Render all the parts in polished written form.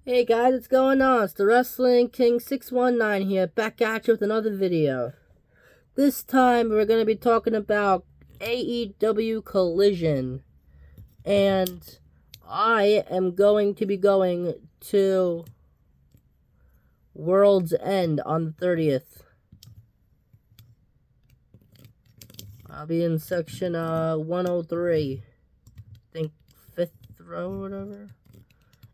Hey guys, what's going on? It's the Wrestling King 619 here, back at you with another video. This time we're going to be talking about AEW Collision. And I am going to be going to World's End on the 30th. I'll be in section 103. I think 5th row or whatever.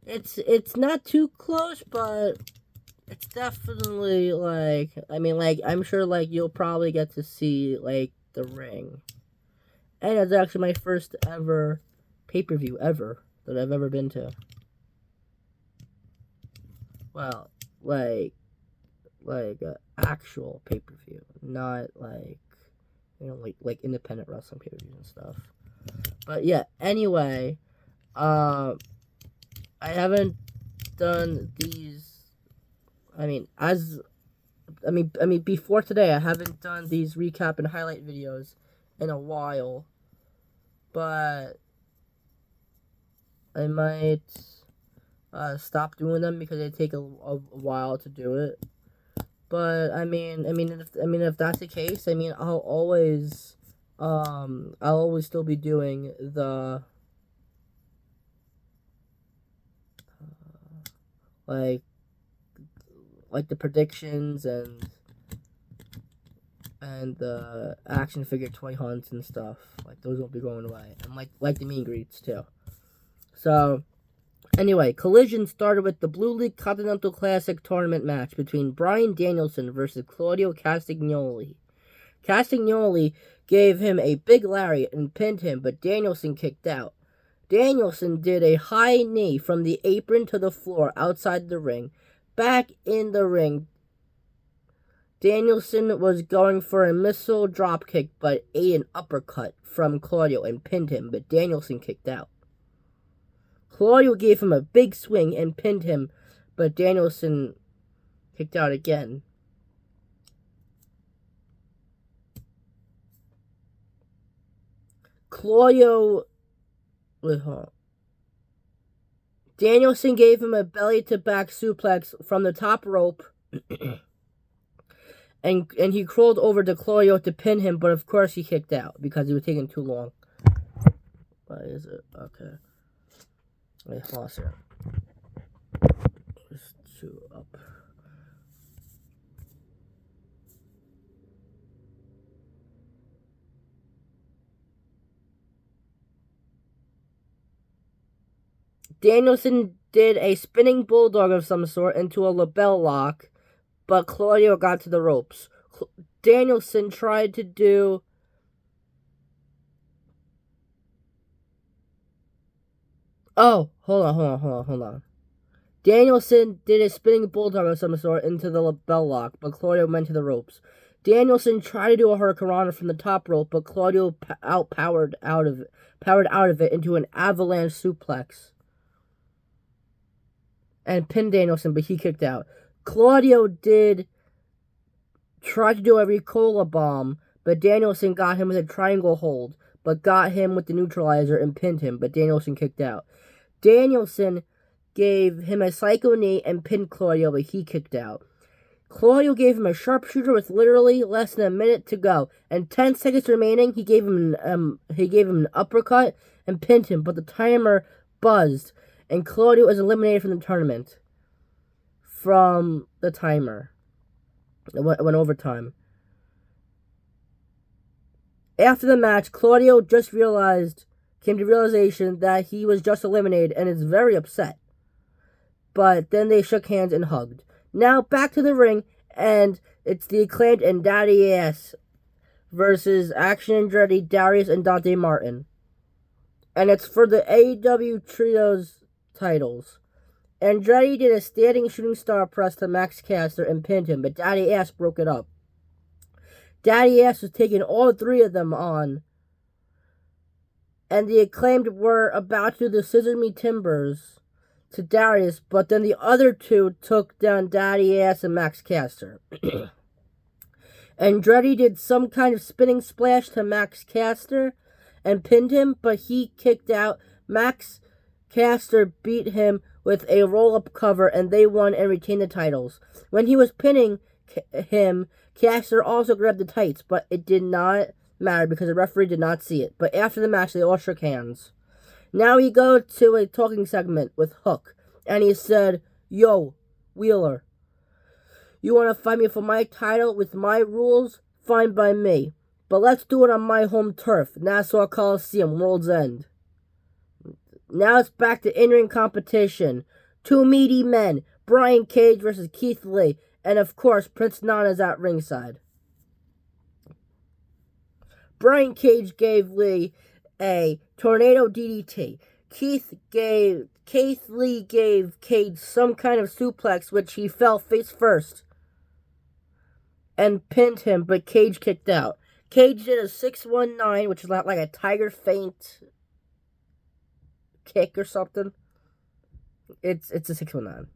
It's not too close, but it's definitely I'm sure you'll probably get to see the ring. And it's actually my first ever pay-per-view ever that I've ever been to. Well, actual pay-per-view, not like independent wrestling pay-per-views and stuff. But yeah, anyway, I haven't done these. Before today, I haven't done these recap and highlight videos in a while, but I might stop doing them because they take a while to do it. But if that's the case, I'll always still be doing the like the predictions and the action figure toy hunts and stuff. Like those won't be going away. And like the meet and greets too. So anyway, Collision started with the Blue League Continental Classic tournament match between Bryan Danielson versus Claudio Castagnoli. Castagnoli gave him a big lariat and pinned him, but Danielson kicked out. Danielson did a high knee from the apron to the floor outside the ring. Back in the ring, Danielson was going for a missile dropkick, but ate an uppercut from Claudio and pinned him, but Danielson kicked out. Claudio gave him a big swing and pinned him, but Danielson kicked out again. Danielson gave him a belly-to-back suplex from the top rope, and he crawled over to Claudio to pin him, but of course he kicked out because he was taking too long. Why is it? Okay. Wait, lost it. Just 2 up. Danielson did a spinning bulldog of some sort into a label lock, but Claudio got to the ropes. Danielson tried to do hold on. Danielson did a spinning bulldog of some sort into the label lock, but Claudio went to the ropes. Danielson tried to do a hurricanrana from the top rope, but Claudio powered out of it into an avalanche suplex and pinned Danielson, but he kicked out. Claudio did try to do a Ricola bomb, but Danielson got him with a triangle hold, but got him with the neutralizer and pinned him, but Danielson kicked out. Danielson gave him a psycho knee and pinned Claudio, but he kicked out. Claudio gave him a sharpshooter with literally less than a minute to go, and 10 seconds remaining. He gave him an uppercut and pinned him, but the timer buzzed, and Claudio was eliminated from the tournament. From the timer, it went overtime. After the match, Claudio came to realization that he was just eliminated and is very upset. But then they shook hands and hugged. Now back to the ring, and it's the Acclaimed and Daddy Ass versus Action Andretti, Darius, and Dante Martin. And it's for the AEW Trios titles. Andretti did a standing shooting star press to Max Caster and pinned him, but Daddy Ass broke it up. Daddy Ass was taking all 3 of them on, and the Acclaimed were about to do the Scissor Me Timbers to Darius, but then the other 2 took down Daddy Ass and Max Caster. Andretti did some kind of spinning splash to Max Caster and pinned him, but he kicked out. Max Caster beat him with a roll-up cover, and they won and retained the titles. When he was pinning him, Caster also grabbed the tights, but it did not matter because the referee did not see it. But after the match, they all shook hands. Now we go to a talking segment with Hook, and he said, "Yo, Wheeler, you want to fight me for my title with my rules? Fine by me. But let's do it on my home turf, Nassau Coliseum, World's End." Now it's back to in-ring competition. Two meaty men, Brian Cage versus Keith Lee, and of course, Prince Nana's at ringside. Brian Cage gave Lee a tornado DDT. Keith Lee gave Cage some kind of suplex, which he fell face first and pinned him, but Cage kicked out. Cage did a 619, which is like a tiger feint kick or something. It's a 619.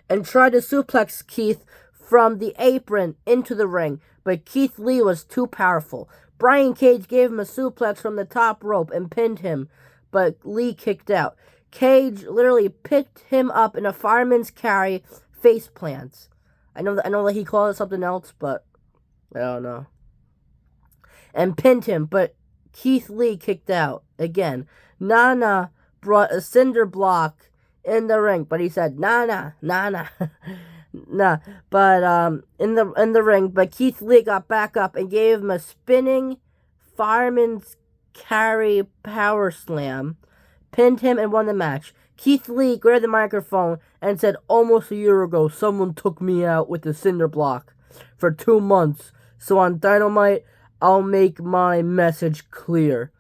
And tried to suplex Keith from the apron into the ring, but Keith Lee was too powerful. Brian Cage gave him a suplex from the top rope and pinned him, but Lee kicked out. Cage literally picked him up in a fireman's carry face plants. I know that he called it something else, but I don't know. And pinned him, but Keith Lee kicked out again. Nana brought a cinder block in the ring, but he said nah. But in the ring, but Keith Lee got back up and gave him a spinning fireman's carry power slam, pinned him, and won the match. Keith Lee grabbed the microphone and said, "Almost a year ago, someone took me out with a cinder block for 2 months. So on Dynamite, I'll make my message clear.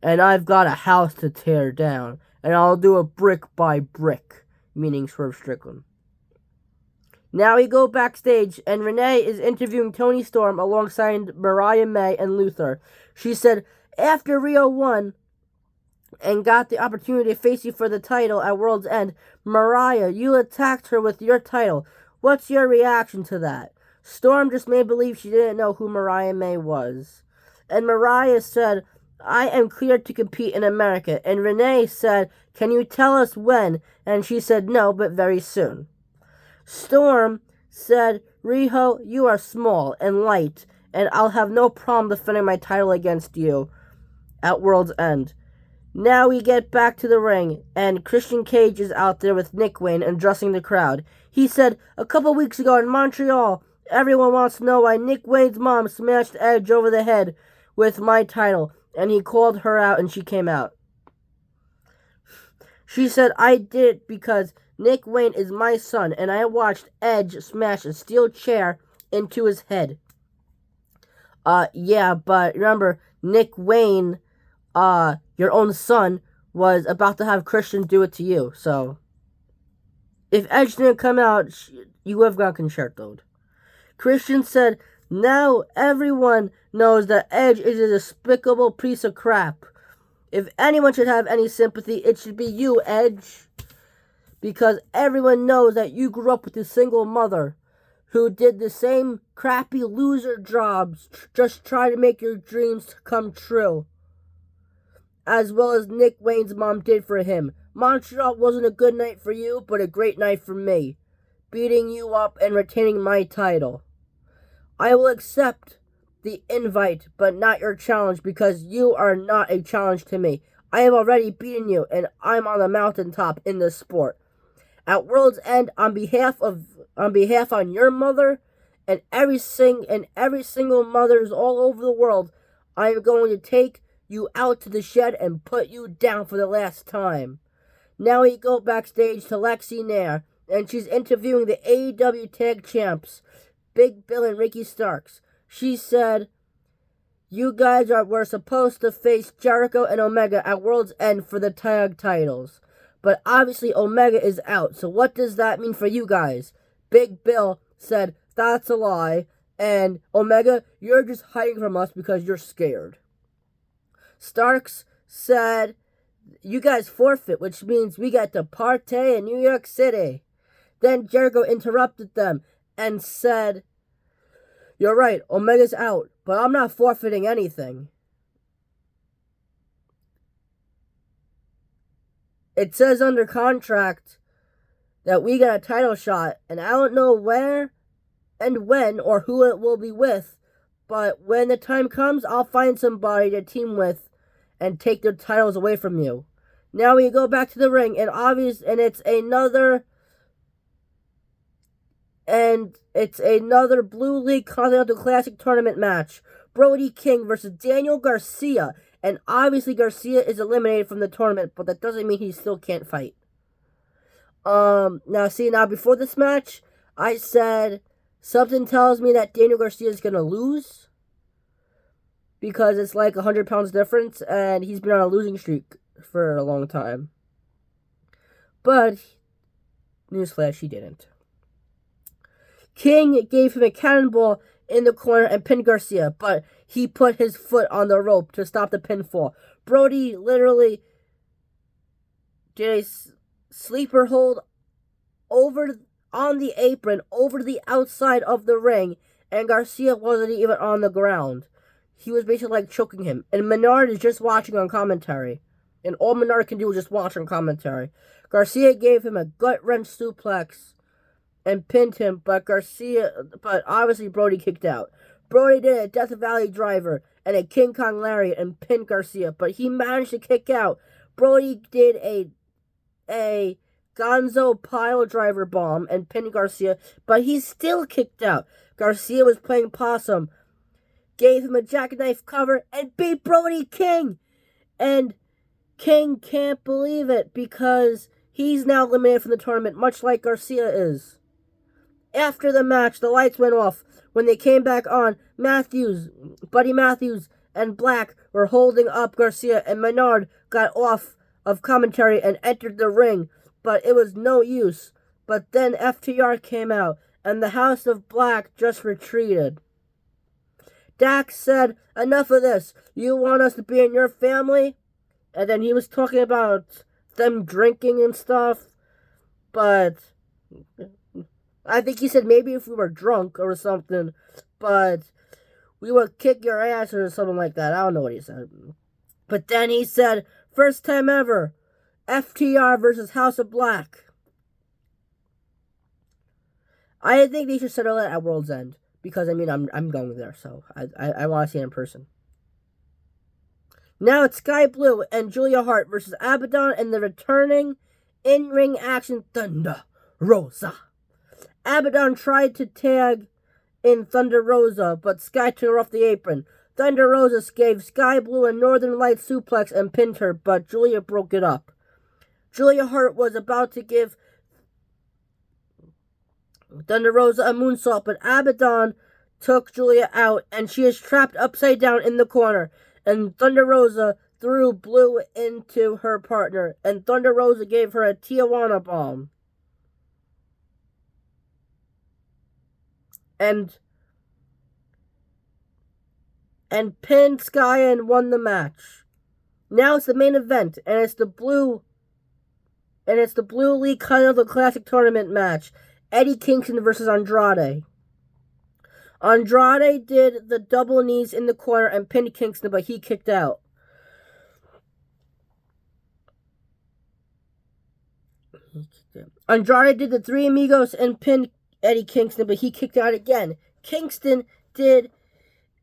And I've got a house to tear down. And I'll do it brick by brick," meaning Swerve Strickland. Now we go backstage, and Renee is interviewing Toni Storm alongside Mariah May and Luther. She said, "After Rio won and got the opportunity to face you for the title at World's End, Mariah, you attacked her with your title. What's your reaction to that?" Storm just made believe she didn't know who Mariah May was. And Mariah said, "I am cleared to compete in America." And Renee said, "Can you tell us when?" And she said, "No, but very soon." Storm said, "Riho, you are small and light, and I'll have no problem defending my title against you at World's End." Now we get back to the ring, and Christian Cage is out there with Nick Wayne addressing the crowd. He said, "A couple weeks ago in Montreal, everyone wants to know why Nick Wayne's mom smashed Edge over the head with my title, and he called her out and she came out. She said, I did it because Nick Wayne is my son, and I watched Edge smash a steel chair into his head." Yeah, but remember, Nick Wayne, your own son, was about to have Christian do it to you, so if Edge didn't come out, you would have got concertoed. Christian said, "Now everyone knows that Edge is a despicable piece of crap. If anyone should have any sympathy, it should be you, Edge. Because everyone knows that you grew up with a single mother who did the same crappy loser jobs, just try to make your dreams come true. As well as Nick Wayne's mom did for him. Montreal wasn't a good night for you, but a great night for me, beating you up and retaining my title. I will accept the invite, but not your challenge, because you are not a challenge to me. I have already beaten you, and I'm on the mountaintop in this sport. At World's End, on behalf on your mother and every single mothers all over the world, I am going to take you out to the shed and put you down for the last time." Now we go backstage to Lexi Nair, and she's interviewing the AEW Tag Champs, Big Bill and Ricky Starks. She said, "You guys were supposed to face Jericho and Omega at World's End for the tag titles. But obviously Omega is out, so what does that mean for you guys?" Big Bill said, "That's a lie. And Omega, you're just hiding from us because you're scared." Starks said, "You guys forfeit, which means we get to party in New York City." Then Jericho interrupted them and said, You're right, Omega's out, but I'm not forfeiting anything. It says under contract that we get a title shot, and I don't know where and when or who it will be with, but when the time comes, I'll find somebody to team with and take their titles away from you. Now we go back to the ring, and it's another Blue League Continental Classic Tournament match. Brody King versus Daniel Garcia. And obviously Garcia is eliminated from the tournament, but that doesn't mean he still can't fight. Now before this match, I said something tells me that Daniel Garcia is going to lose. Because it's like 100 pounds difference, and he's been on a losing streak for a long time. But, newsflash, he didn't. King gave him a cannonball in the corner and pinned Garcia, but he put his foot on the rope to stop the pinfall. Brody literally did a sleeper hold on the apron, over the outside of the ring, and Garcia wasn't even on the ground. He was basically like choking him. And Menard is just watching on commentary. And all Menard can do is just watch on commentary. Garcia gave him a gut-wrench suplex and pinned him, but obviously Brody kicked out. Brody did a Death Valley driver and a King Kong lariat and pinned Garcia, but he managed to kick out. Brody did a Gonzo pile driver bomb and pinned Garcia, but he still kicked out. Garcia was playing possum, gave him a jackknife cover, and beat Brody King. And King can't believe it because he's now eliminated from the tournament, much like Garcia is. After the match, the lights went off. When they came back on, Buddy Matthews, and Black were holding up Garcia, and Menard got off of commentary and entered the ring, but it was no use. But then FTR came out, and the House of Black just retreated. Dax said, "Enough of this. You want us to be in your family?" And then he was talking about them drinking and stuff. But I think he said maybe if we were drunk or something. But we would kick your ass or something like that. I don't know what he said. But then he said, first time ever, FTR versus House of Black. I think they should settle it at World's End. Because, I mean, I'm going there, so I want to see it in person. Now it's Sky Blue and Julia Hart versus Abaddon and the returning in-ring action Thunder Rosa. Abaddon tried to tag in Thunder Rosa, but Sky took her off the apron. Thunder Rosa gave Sky Blue a Northern Light suplex and pinned her, but Julia broke it up. Julia Hart was about to give Thunder Rosa a moonsault, but Abaddon took Julia out, and she is trapped upside down in the corner. And Thunder Rosa threw Blue into her partner, and Thunder Rosa gave her a Tijuana bomb. And pinned Sky and won the match. Now it's the main event, and it's the Blue League Continental Classic Tournament match. Eddie Kingston versus Andrade. Andrade did the double knees in the corner and pinned Kingston, but he kicked out. Andrade did the Three Amigos and pinned Eddie Kingston, but he kicked out again. Kingston did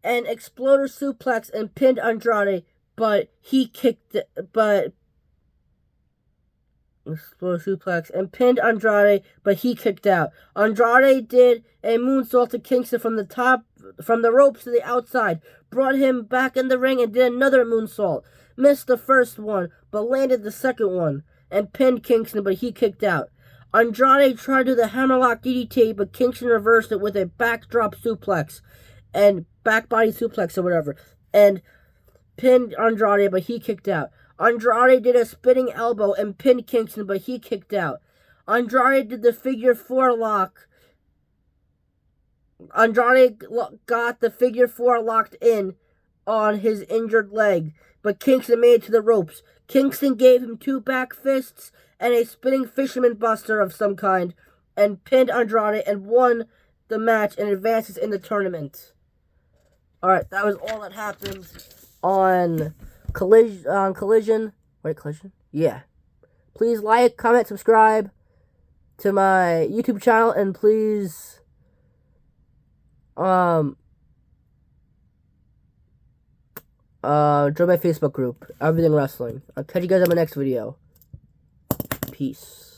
an exploder suplex and pinned Andrade, but he kicked out. Andrade did a moonsault to Kingston from the ropes to the outside, brought him back in the ring and did another moonsault. Missed the first one, but landed the second one and pinned Kingston, but he kicked out. Andrade tried to do the hammerlock DDT, but Kingston reversed it with a backdrop suplex and back body suplex or whatever, and pinned Andrade, but he kicked out. Andrade did a spinning elbow and pinned Kingston, but he kicked out. Andrade did the figure four lock. Andrade got the figure four locked in on his injured leg, but Kingston made it to the ropes. Kingston gave him two back fists and a spinning fisherman buster of some kind, and pinned Andrade and won the match and advances in the tournament. Alright, that was all that happened on Collision. Wait, Collision? Yeah. Please like, comment, subscribe to my YouTube channel, and please join my Facebook group, Everything Wrestling. I'll catch you guys on my next video. Peace.